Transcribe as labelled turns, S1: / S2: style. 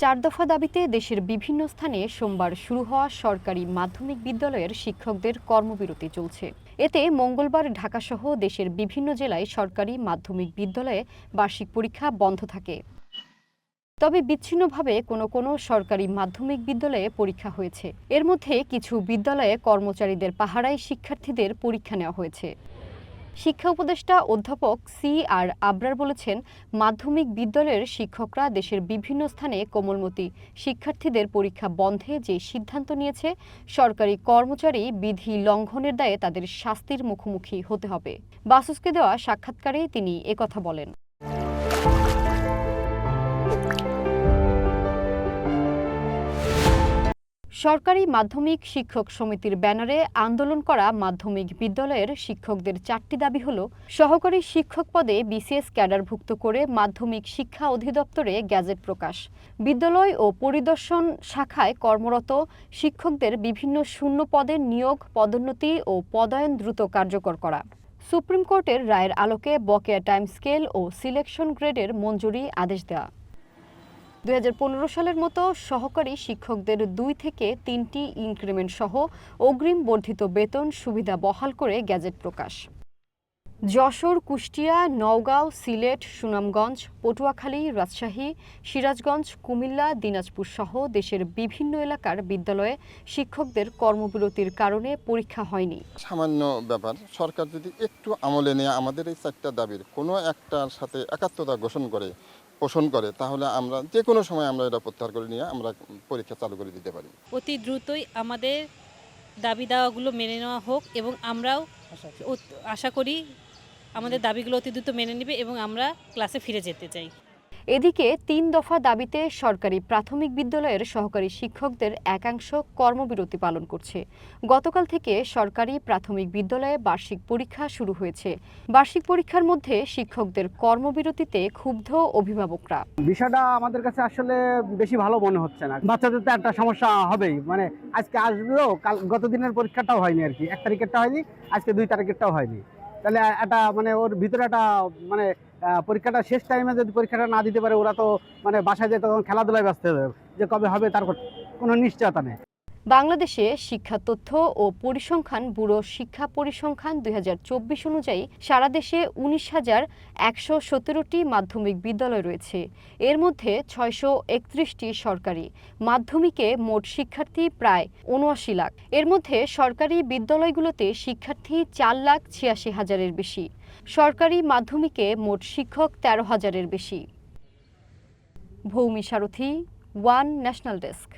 S1: চার দফা দাবিতে দেশের বিভিন্ন স্থানে সোমবার শুরু হওয়া সরকারি মাধ্যমিক বিদ্যালয়ের শিক্ষকদের কর্মবিরতি চলছে। এতে মঙ্গলবার ঢাকাসহ দেশের বিভিন্ন জেলায় সরকারি মাধ্যমিক বিদ্যালয়ে বার্ষিক পরীক্ষা বন্ধ থাকে। তবে বিচ্ছিন্নভাবে কোনো কোনো সরকারি মাধ্যমিক বিদ্যালয়ে পরীক্ষা হয়েছে। এর মধ্যে কিছু বিদ্যালয়ে কর্মচারীদের পাহারায় শিক্ষার্থীদের পরীক্ষা নেওয়া হয়েছে। শিক্ষা উপদেষ্টা অধ্যাপক আর আবরার বলেছেন, মাধ্যমিক বিদ্যালয়ের শিক্ষকরা দেশের বিভিন্ন স্থানে কোমলমতি শিক্ষার্থীদের পরীক্ষা বন্ধে যে সিদ্ধান্ত নিয়েছে, সরকারি কর্মচারী বিধি লঙ্ঘনের দায়ে তাদের শাস্তির মুখোমুখি হতে হবে। বাসসকে দেওয়া সাক্ষাৎকারে তিনি একথা বলেন। সরকারি মাধ্যমিক শিক্ষক সমিতির ব্যানারে আন্দোলন করা মাধ্যমিক বিদ্যালয়ের শিক্ষকদের চারটি দাবি হল, সহকারী শিক্ষক পদে বিসিএস ক্যাডারভুক্ত করে মাধ্যমিক শিক্ষা অধিদপ্তরে গ্যাজেট প্রকাশ, বিদ্যালয় ও পরিদর্শন শাখায় কর্মরত শিক্ষকদের বিভিন্ন শূন্য পদের নিয়োগ, পদোন্নতি ও পদায়ন দ্রুত কার্যকর করা, সুপ্রিম কোর্টের রায়ের আলোকে বকেয়া টাইম স্কেল ও সিলেকশন গ্রেডের মঞ্জুরি আদেশ দেওয়া, 2015 সালের মতো সহকারী শিক্ষকদের 2 থেকে 3টি ইনক্রিমেন্ট সহ অগ্রিম বর্ধিত বেতন সুবিধা বহাল করে গ্যাজেট প্রকাশ। যশোর, কুষ্টিয়া, নওগাঁ, সিলেট, সুনামগঞ্জ, পটুয়াখালী, রাজশাহী, সিরাজগঞ্জ, কুমিল্লা, দিনাজপুর সহ দেশের বিভিন্ন এলাকার বিদ্যালয়ে শিক্ষকদের কর্মবিরতির কারণে পরীক্ষা হয়নি।
S2: সামান্য ব্যাপার, সরকার যদি একটু আমলে নিয়ে আমাদের এই 4টা দাবির কোনো একটার সাথে একাত্মতা পোষণ করে তাহলে আমরা যে কোনো সময় আমরা এটা প্রত্যাহার করে নিয়ে আমরা পরীক্ষা চালু করে দিতে পারি।
S3: অতি দ্রুতই আমাদের দাবি দাওয়াগুলো মেনে নেওয়া হোক এবং আমরাও আশা করি আমাদের দাবিগুলো অতি দ্রুত মেনে নেবে এবং আমরা ক্লাসে ফিরে যেতে চাই।
S1: এদিকে 3 দফা দাবিতে সরকারি প্রাথমিক বিদ্যালয়ের সহকারী শিক্ষকদের একাংশ কর্মবিরতি পালন করছে। গতকাল থেকে সরকারি প্রাথমিক বিদ্যালয়ে বার্ষিক পরীক্ষা শুরু হয়েছে। বার্ষিক পরীক্ষার মধ্যে শিক্ষকদের কর্মবিরতিতে ক্ষুব্ধ অভিভাবকরা।
S4: বিষয়টা আমাদের কাছে আসলে বেশি ভালো মনে হচ্ছে না। বাচ্চাদের তো একটা সমস্যা হবেই, মানে আজকে আসলেও গত দিনের পরীক্ষাটাও হয়নি আর কি, 1 তারিখেরটা হয়নি, আজকে 2 তারিখেরটাও হয়নি। তাহলে এটা মানে ওর ভিতরে একটা মানে পরীক্ষাটা শেষ টাইমে যদি পরীক্ষাটা না দিতে পারে, ওরা তো মানে বাসায় যেয়ে তখন খেলাধুলায় ব্যস্ত হয়ে যাবে, যে কবে হবে তার কোনো নিশ্চয়তা নেই।
S1: বাংলাদেশে শিক্ষা তথ্য ও পরিসংখ্যান ব্যুরো শিক্ষা পরিসংখ্যান 2024 অনুযায়ী সারা দেশে 19,117টি মাধ্যমিক বিদ্যালয় রয়েছে। এর মধ্যে 631টি সরকারি। মাধ্যমিকে মোট শিক্ষার্থী প্রায় 79 লাখ। এর মধ্যে সরকারি বিদ্যালয়গুলোতে শিক্ষার্থী 4,86,000-এর বেশি। সরকারি মাধ্যমিকে মোট শিক্ষক 13,000-এর বেশি। ভৌমি সারথী, ওয়ান ন্যাশনাল ডেস্ক।